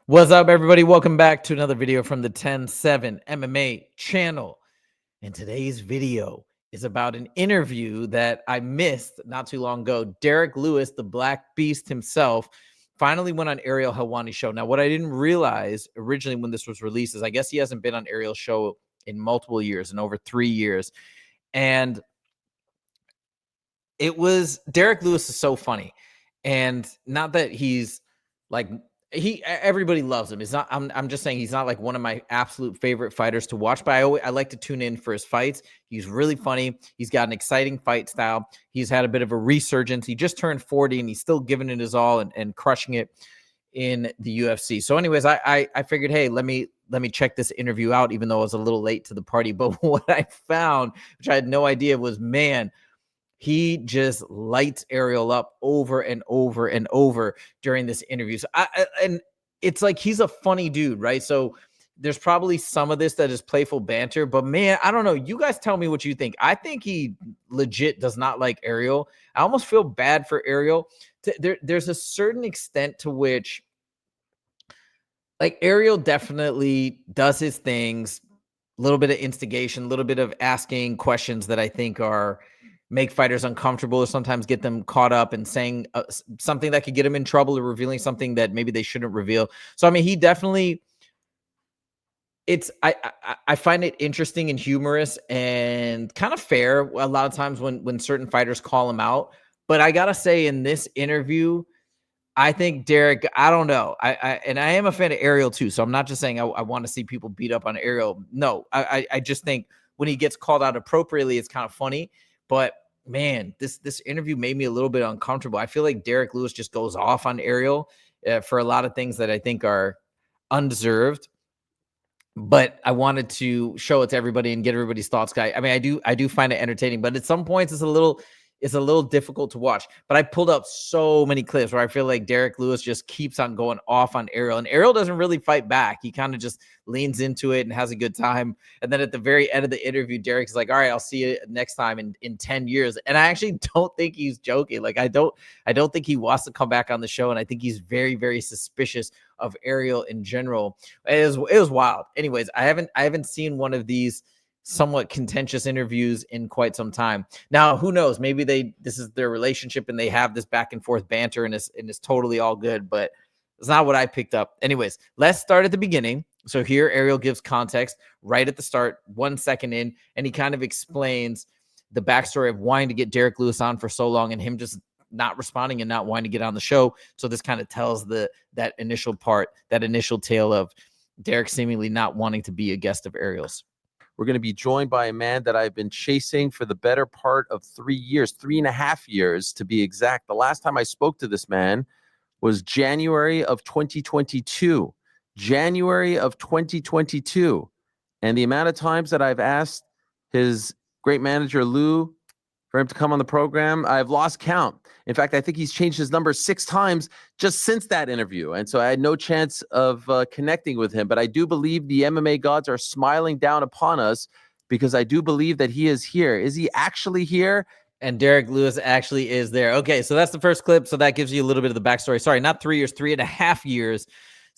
What's up, everybody? Welcome back to another video from the 10-7 MMA channel. And today's video is about an interview that I missed not too long ago. Derrick Lewis, the Black Beast himself, finally went on Ariel Helwani's show. Now, what I didn't realize originally when this was released is I guess he hasn't been on Ariel's show in multiple years, in over 3 years. And it was Derrick Lewis is so funny. And not that he's like everybody loves him. It's not I'm just saying he's not like one of my absolute favorite fighters to watch, but I like to tune in for his fights. He's really funny. He's got an exciting fight style. He's had a bit of a resurgence. He just turned 40 and he's still giving it his all and crushing it in the UFC. So anyways, I figured, hey, let me check this interview out, even though I was a little late to the party. But what I found, which I had no idea, was, man, he just lights Ariel up over and over and over during this interview. So and it's like he's a funny dude, right? So there's probably some of this that is playful banter, but man, I don't know. You guys tell me what you think. I think he legit does not like Ariel. I almost feel bad for Ariel. There's a certain extent to which, like, Ariel definitely does his things, a little bit of instigation, a little bit of asking questions that I think make fighters uncomfortable, or sometimes get them caught up in saying something that could get them in trouble, or revealing something that maybe they shouldn't reveal. So, I mean, he definitely, I find it interesting and humorous and kind of fair a lot of times when certain fighters call him out. But I gotta say, in this interview, I think Derrick, I don't know. I am a fan of Ariel too. So I'm not just saying I want to see people beat up on Ariel. No, I just think when he gets called out appropriately, it's kind of funny. But man, this interview made me a little bit uncomfortable. I feel like Derrick Lewis just goes off on Ariel for a lot of things that I think are undeserved. But I wanted to show it to everybody and get everybody's thoughts. I mean, I do find it entertaining, but at some points it's a little difficult to watch. But I pulled up so many clips where I feel like Derrick Lewis just keeps on going off on Ariel, and Ariel doesn't really fight back. He kind of just leans into it and has a good time. And then at the very end of the interview, Derrick's like, all right, I'll see you next time in 10 years. And I actually don't think he's joking. Like, I don't think he wants to come back on the show. And I think he's very, very suspicious of Ariel in general. It was wild. Anyways, I haven't seen one of these somewhat contentious interviews in quite some time. Now, who knows? Maybe this is their relationship and they have this back and forth banter and it's totally all good, but it's not what I picked up. Anyways, let's start at the beginning. So here Ariel gives context right at the start, 1 second in, and he kind of explains the backstory of wanting to get Derrick Lewis on for so long and him just not responding and not wanting to get on the show. So this kind of tells that initial tale of Derrick seemingly not wanting to be a guest of Ariel's. We're going to be joined by a man that I've been chasing for the better part of 3 years, 3.5 years to be exact. The last time I spoke to this man was January of 2022. January of 2022. And the amount of times that I've asked his great manager, Lou, for him to come on the program, I've lost count. In fact, I think he's changed his number 6 times just since that interview. And so I had no chance of connecting with him. But I do believe the MMA gods are smiling down upon us because I do believe that he is here. Is he actually here? And Derrick Lewis actually is there. Okay, so that's the first clip. So that gives you a little bit of the backstory. Sorry, not 3 years, 3.5 years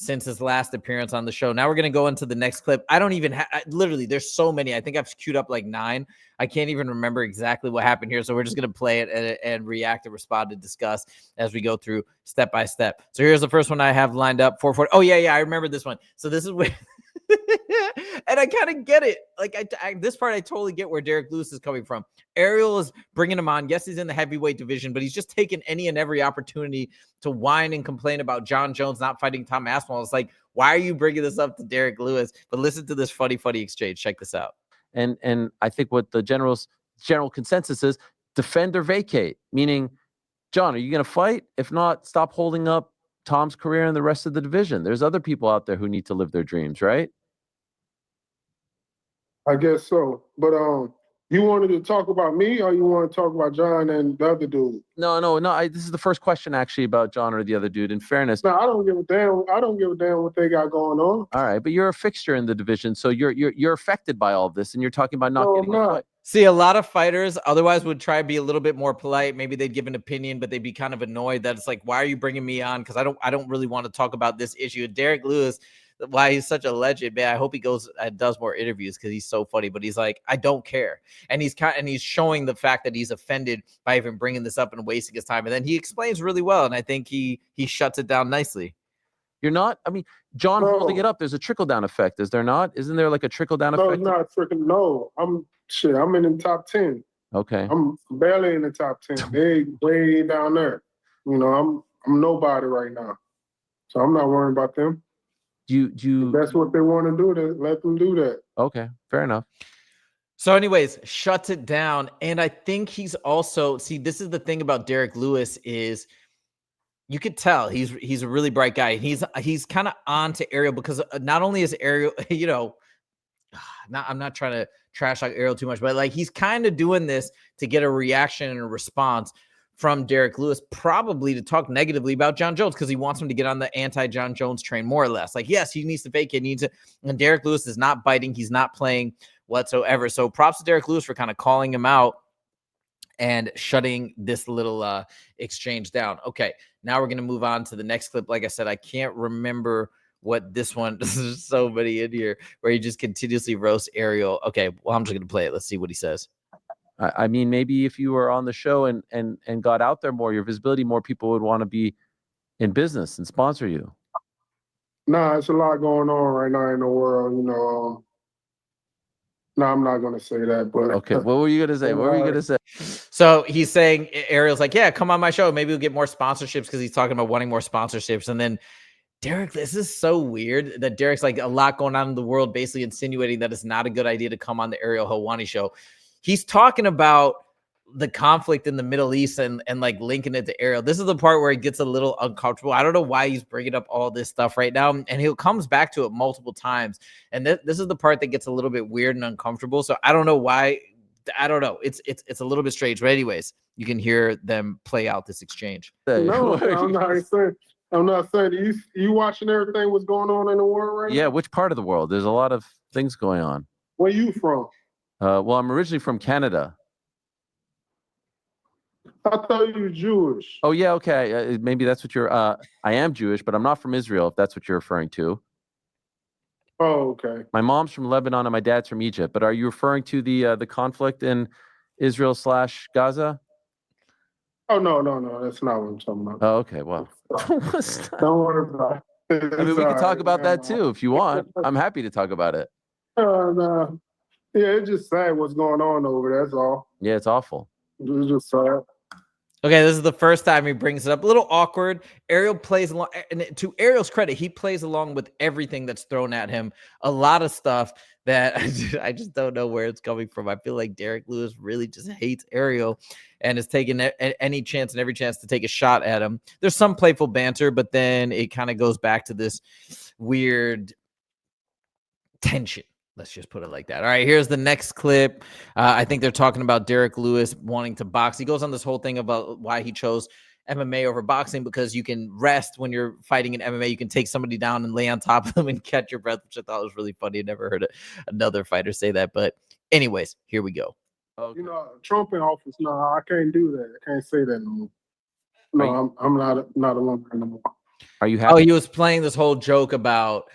since his last appearance on the show. Now we're going to go into the next clip. I don't even literally, there's so many. I think I've queued up like 9. I can't even remember exactly what happened here. So we're just going to play it and react and respond and discuss as we go through step by step. So here's the first one I have lined up. 440. Oh, yeah, I remember this one. So this is where, and I kind of get it. Like, this part, I totally get where Derrick Lewis is coming from. Ariel is bringing him on. Yes, he's in the heavyweight division, but he's just taking any and every opportunity to whine and complain about John Jones not fighting Tom Aspinall. It's like, why are you bringing this up to Derrick Lewis? But listen to this funny exchange. Check this out. And I think what the general consensus is, defend or vacate, meaning, John, are you going to fight? If not, stop holding up Tom's career and the rest of the division. There's other people out there who need to live their dreams, right? I guess so. But you wanted to talk about me, or you want to talk about John and the other dude? No. This is the first question actually about John or the other dude. In fairness, no, I don't give a damn. I don't give a damn what they got going on. All right, but you're a fixture in the division, so you're affected by all of this, and you're talking about not getting a fight. See, a lot of fighters otherwise would try to be a little bit more polite. Maybe they'd give an opinion, but they'd be kind of annoyed that it's like, why are you bringing me on? Because I don't really want to talk about this issue. Derrick Lewis, why he's such a legend, man. I hope he goes and does more interviews because he's so funny. But he's like, I don't care, and he's showing the fact that he's offended by even bringing this up and wasting his time. And then he explains really well, and I think he shuts it down nicely. You're not. I mean, John holding it up. There's a trickle down effect, is there not? Isn't there like a trickle down effect? No, it's not freaking. No, I'm in the top 10. Okay. I'm barely in the top 10. They way down there. You know, I'm nobody right now, so I'm not worrying about them. If that's what they want to do, then let them do that. Okay, fair enough. So anyways, shuts it down. And I think he's also, see, this is the thing about Derrick Lewis is you could tell he's a really bright guy. He's kind of on to Ariel because not only is Ariel, you know, I'm not trying to trash like Ariel too much, but like he's kind of doing this to get a reaction and a response from Derrick Lewis, probably to talk negatively about John Jones because he wants him to get on the anti-John Jones train more or less. Like, yes, he needs to fake it. And Derrick Lewis is not biting. He's not playing whatsoever. So props to Derrick Lewis for kind of calling him out and shutting this little exchange down. Okay, now we're going to move on to the next clip. Like I said, I can't remember what this one, there's so many in here where he just continuously roasts Ariel. Okay, well, I'm just going to play it. Let's see what he says. I mean, maybe if you were on the show and got out there more, your visibility, more people would want to be in business and sponsor you. Nah, it's a lot going on right now in the world, you know. No, I'm not going to say that, but... Okay, what were you going to say? What were you going to say? So he's saying, Ariel's like, yeah, come on my show. Maybe we'll get more sponsorships because he's talking about wanting more sponsorships. And then Derrick, this is so weird that Derrick's like a lot going on in the world, basically insinuating that it's not a good idea to come on the Ariel Helwani show. He's talking about the conflict in the Middle East and like linking it to Ariel. This is the part where it gets a little uncomfortable. I don't know why he's bringing up all this stuff right now. And he comes back to it multiple times. And this is the part that gets a little bit weird and uncomfortable. So I don't know why. I don't know. It's a little bit strange. But anyways, you can hear them play out this exchange. No, I'm not saying. You watching everything what's going on in the world right now? Yeah, which part of the world? There's a lot of things going on. Where you from? Well, I'm originally from Canada. I thought you were Jewish. Oh, yeah, okay. Maybe that's what you're... I am Jewish, but I'm not from Israel, if that's what you're referring to. Oh, okay. My mom's from Lebanon and my dad's from Egypt. But are you referring to the conflict in Israel/Gaza? Oh, no. That's not what I'm talking about. Oh, okay. Well, don't worry about it. I mean, we can talk about that too if you want. I'm happy to talk about it. No. Yeah, it's just sad what's going on over there. That's all. Yeah, it's awful. It's just sad. Okay, this is the first time he brings it up. A little awkward. Ariel plays along, and to Ariel's credit, he plays along with everything that's thrown at him. A lot of stuff that I just don't know where it's coming from. I feel like Derrick Lewis really just hates Ariel and is taking any chance and every chance to take a shot at him. There's some playful banter, but then it kind of goes back to this weird tension. Let's just put it like that. All right, here's the next clip. I think they're talking about Derrick Lewis wanting to box. He goes on this whole thing about why he chose MMA over boxing because you can rest when you're fighting in MMA. You can take somebody down and lay on top of them and catch your breath, which I thought was really funny. I never heard another fighter say that. But anyways, here we go. You know, Trump in office, no, I can't do that. I can't say that no more. No, I'm not a lumper anymore. Are you happy? Oh, he was playing this whole joke about...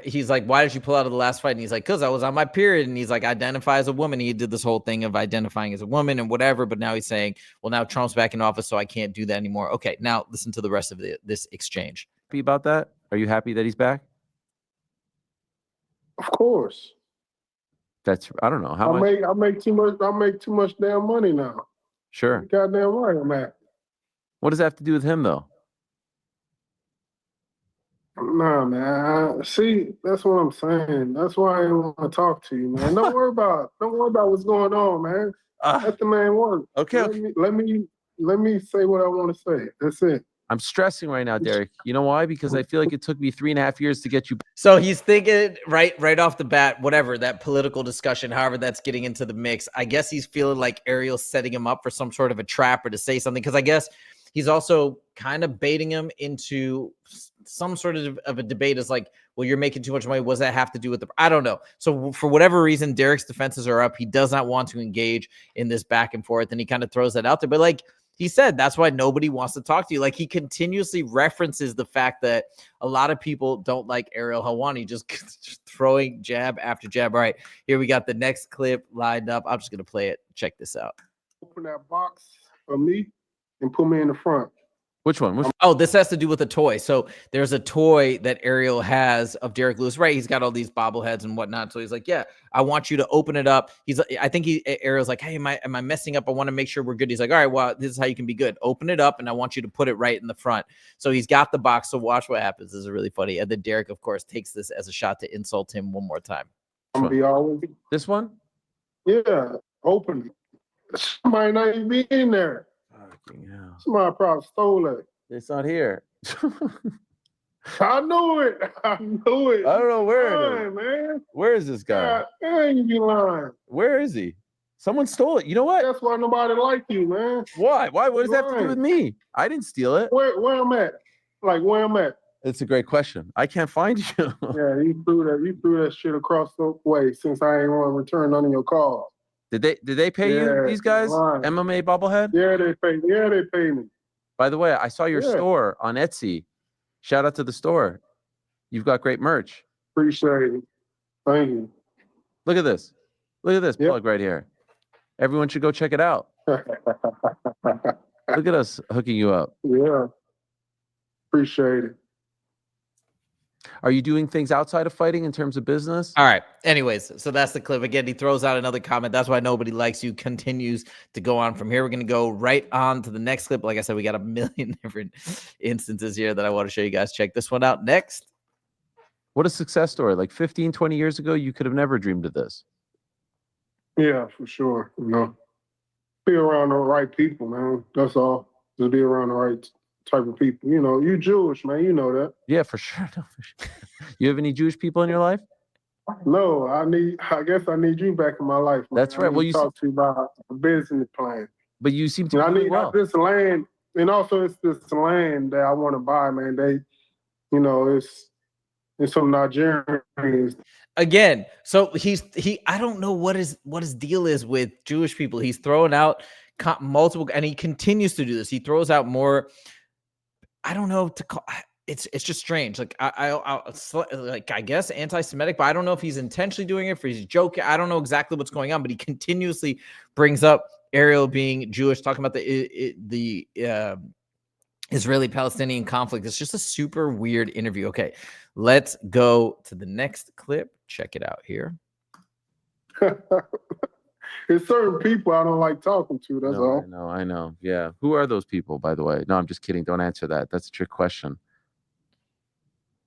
He's like, why did you pull out of the last fight? And he's like, because I was on my period. And he's like, identify as a woman. He did this whole thing of identifying as a woman and whatever. But now he's saying, well, now Trump's back in office, so I can't do that anymore. Okay, now listen to the rest of this exchange. Happy about that? Are you happy that he's back? Of course. That's, I don't know how much. I make too much damn money now. Sure. Goddamn right I'm at. What does that have to do with him, though? Nah, man. See, that's what I'm saying. That's why I don't want to talk to you, man. Don't worry about what's going on, man. Let the man work. Okay. Let me say what I want to say. That's it. I'm stressing right now, Derrick. You know why? Because I feel like it took me 3.5 years to get you. So he's thinking right off the bat, whatever, that political discussion, however that's getting into the mix. I guess he's feeling like Ariel's setting him up for some sort of a trap or to say something. Because I guess he's also kind of baiting him into some sort of a debate is like, well, you're making too much money. What does that have to do with I don't know. So for whatever reason, Derrick's defenses are up. He does not want to engage in this back and forth, and he kind of throws that out there. But like he said, that's why nobody wants to talk to you. Like he continuously references the fact that a lot of people don't like Ariel Helwani, just throwing jab after jab. All right, here we got the next clip lined up. I'm just going to play it. Check this out. Open that box for me and put me in the front. Which one? Oh, this has to do with a toy. So there's a toy that Ariel has of Derrick Lewis, right? He's got all these bobbleheads and whatnot. So he's like, yeah, I want you to open it up. Ariel's like, hey, am I messing up? I want to make sure we're good. He's like, all right, well, this is how you can be good. Open it up, and I want you to put it right in the front. So he's got the box. So watch what happens. This is really funny. And then Derrick, of course, takes this as a shot to insult him one more time. This one? Yeah, open it. Somebody not even be in there. Yeah. Somebody probably stole it. It's not here. I knew it. I knew it. I don't know where it is. Man. Where is this guy? God, you be lying. Where is he? Someone stole it. You know what? That's why nobody like you, man. Why? What does that have to do with me? I didn't steal it. Where I'm at? Like where I'm at? It's a great question. I can't find you. Yeah, you threw that shit across the way since I ain't want to return none of your calls. Did they pay you, these guys? MMA Bobblehead? Yeah, they pay me. By the way, I saw your store on Etsy. Shout out to the store. You've got great merch. Appreciate it. Thank you. Look at this. Look at this plug right here. Everyone should go check it out. Look at us hooking you up. Yeah. Appreciate it. Are you doing things outside of fighting in terms of business? All right. Anyways, so that's the clip. Again, he throws out another comment. That's why nobody likes you. Continues to go on from here. We're going to go right on to the next clip. Like I said, we got a million different instances here that I want to show you guys. Check this one out next. What a success story. Like 15, 20 years ago, you could have never dreamed of this. Yeah, for sure. You know, be around the right people, man. That's all. Just be around the right type of people. You know, you Jewish, man. You know that. Yeah, for sure. No, for sure. You have any Jewish people in your life? No, I guess I need you back in my life. Man. That's right. Well, you talk to you about a business plan. But you seem to I be need well. this land, and also it's this land that I want to buy, man. They, you know, it's some Nigerians. Again, so I don't know what his deal is with Jewish people. He's throwing out multiple, and he continues to do this. He throws out more. I don't know to call. It's just strange. Like I guess anti-Semitic, but I don't know if he's intentionally doing it, if he's joking. I don't know exactly what's going on, but he continuously brings up Ariel being Jewish, talking about the Israeli-Palestinian conflict. It's just a super weird interview. Okay, let's go to the next clip. Check it out here. There's certain people I don't like talking to. That's all. I know. Yeah. Who are those people, by the way? No, I'm just kidding. Don't answer that. That's a trick question.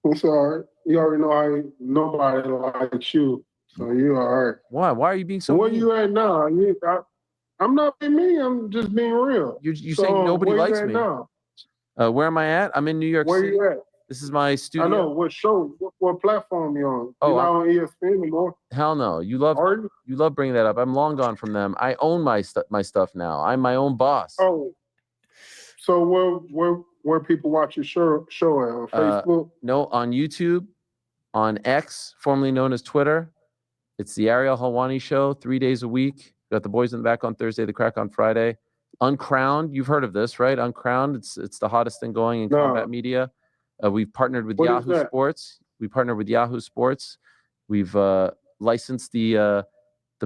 It's all right. You already know nobody likes you, so you all right. Why? Why are you being so? Where mean? you at now? I'm not being mean. I'm just being real. You're saying nobody likes me. Now? Where am I at? I'm in New York City. Where you at? This is my studio. I know. What show? What platform you on? Oh, you're not on ESPN anymore. Hell no. You love bringing that up. I'm long gone from them. I own my stuff now. I'm my own boss. Oh. So where people watch your show at? On Facebook? No, on YouTube, on X, formerly known as Twitter. It's the Ariel Helwani Show, 3 days a week. Got the boys in the back on Thursday, the crack on Friday. Uncrowned, you've heard of this, right? Uncrowned, it's the hottest thing going in combat media. We've partnered with Yahoo Sports. We partnered with Yahoo Sports. We've licensed the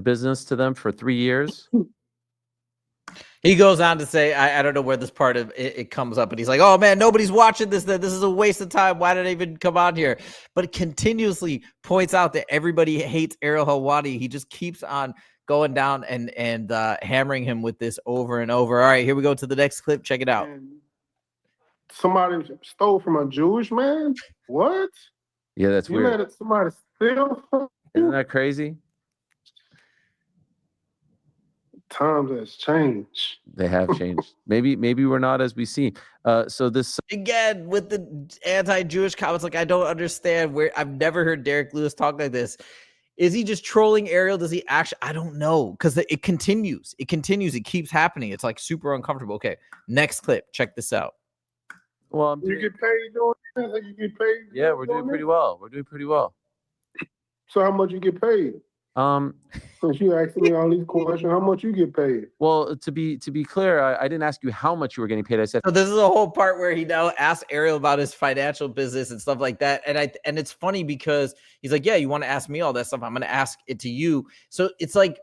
business to them for 3 years. He goes on to say, I don't know where this part of it comes up, but he's like, oh man, nobody's watching this. This is a waste of time. Why did I even come on here? But it continuously points out that everybody hates Ariel Helwani. He just keeps on going down and hammering him with this over and over. All right, here we go to the next clip. Check it out. Somebody stole from a Jewish man? What? Yeah, that's weird. You let somebody steal from you? Isn't that crazy? Times has changed. They have changed. Maybe we're not as we see. So this again with the anti-Jewish comments, like I don't understand where I've never heard Derrick Lewis talk like this. Is he just trolling Ariel? Does he actually? I don't know, because it continues. It keeps happening. It's like super uncomfortable. Okay, next clip. Check this out. Well, you get paid doing this? You get paid? Yeah, we're doing pretty well. We're doing pretty well. So how much you get paid? Since you asking me all these questions, how much you get paid? Well, to be clear, I didn't ask you how much you were getting paid. I said, so this is a whole part where he now asks Ariel about his financial business and stuff like that. And it's funny because he's like, yeah, you want to ask me all that stuff? I'm going to ask it to you. So it's like,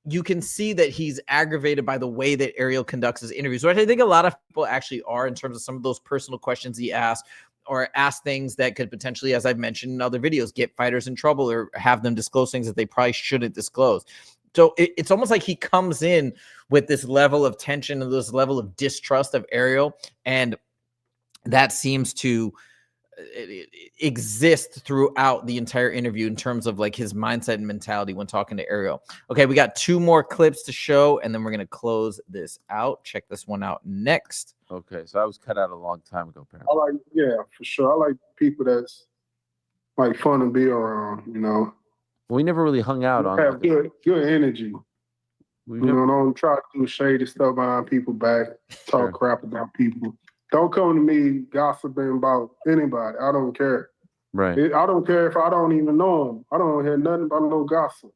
you can see that he's aggravated by the way that Ariel conducts his interviews, which I think a lot of people actually are in terms of some of those personal questions he asks, or ask things that could potentially, as I've mentioned in other videos, get fighters in trouble or have them disclose things that they probably shouldn't disclose. So it's almost like he comes in with this level of tension and this level of distrust of Ariel, and that seems to exist throughout the entire interview in terms of like his mindset and mentality when talking to Ariel. Okay, we got 2 more clips to show, and then we're gonna close this out. Check this one out next. okay, so I was cut out a long time ago, apparently. I like, yeah, for sure. I like people that's like fun to be around. You know, We never really hung out on. Have good energy. Don't try to do shady stuff behind people's back, talk crap about people. Don't come to me gossiping about anybody. I don't care. Right. I don't care if I don't even know them. I don't hear nothing about no gossip.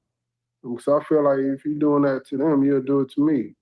So I feel like if you're doing that to them, you'll do it to me.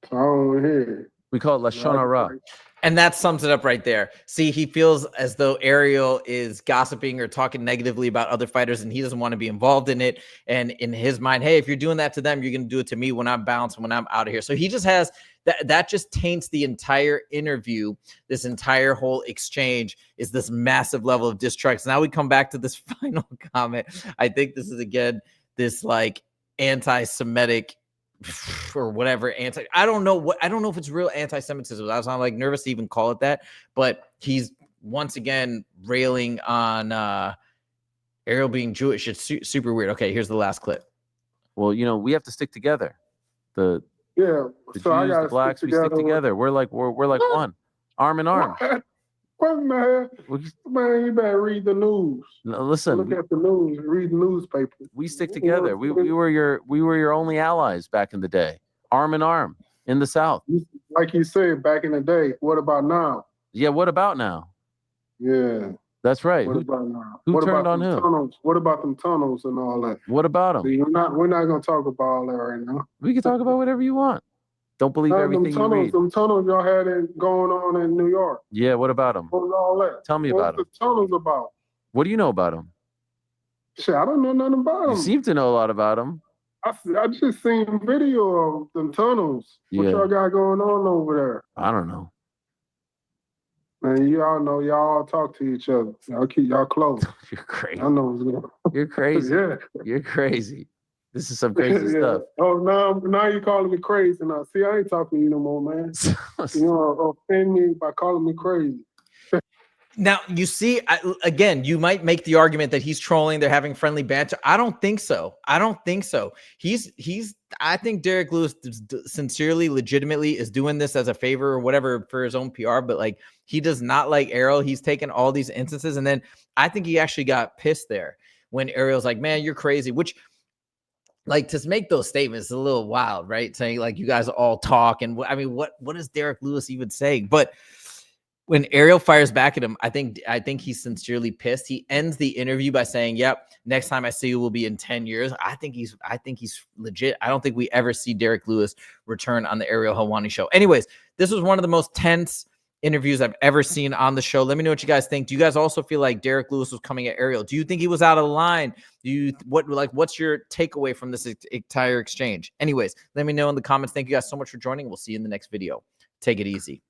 So I don't want to hear it. We call it Lashon Hara. And that sums it up right there. See, he feels as though Ariel is gossiping or talking negatively about other fighters, and he doesn't want to be involved in it. And in his mind, hey, if you're doing that to them, you're going to do it to me when I'm bounced, when I'm out of here. So he just has that just taints the entire interview. This entire whole exchange is this massive level of distrust. Now we come back to this final comment. I think this is, again, this like anti-Semitic or whatever, I don't know if it's real anti-Semitism. I was not like nervous to even call it that, but he's once again railing on Ariel being Jewish. It's super weird. Okay, here's the last clip. Well, we have to stick together. The so Jews, the blacks, we stick together. We're like one, arm in arm. What in the hell? Man, you better read the news. No, listen, look at the news, read the newspaper. We stick together. We were your only allies back in the day, arm in arm in the South. Like you said, back in the day. What about now? Yeah, what about now? Yeah, that's right. What about now? Who what turned about on who? Tunnels? What about them tunnels and all that? What about them? See, we're not gonna talk about all that right now. We can talk about whatever you want. Don't believe everything you read. Them tunnels y'all had it going on in New York. Yeah, what about them? What was all that? Tell me about them. What's the tunnels about? What do you know about them? Shit, I don't know nothing about them. You seem to know a lot about them. I just seen video of them tunnels. What y'all got going on over there? I don't know. Man, y'all know y'all all talk to each other. Y'all keep y'all close. You're crazy. I know what's going on. You're crazy. Yeah. You're crazy. This is some crazy stuff. Oh, now you're calling me crazy now. See, I ain't talking to you no more, man. You offend me by calling me crazy. Now, you see, again, you might make the argument that he's trolling, they're having friendly banter. I don't think so. I think Derrick Lewis sincerely, legitimately is doing this as a favor or whatever for his own PR, but like he does not like Ariel. He's taken all these instances, and then I think he actually got pissed there when Ariel's like, man, you're crazy, which like to make those statements is a little wild, right? Saying like you guys all talk, and I mean, what is Derrick Lewis even saying? But when Ariel fires back at him, I think he's sincerely pissed. He ends the interview by saying, "Yep, next time I see you will be in 10 years." I think he's legit. I don't think we ever see Derrick Lewis return on the Ariel Helwani show. Anyways, this was one of the most tense interviews I've ever seen on the show. Let me know what you guys think. Do you guys also feel like Derrick Lewis was coming at Ariel? Do you think he was out of line? What's your takeaway from this entire exchange? Anyways, let me know in the comments. Thank you guys so much for joining. We'll see you in the next video. Take it easy.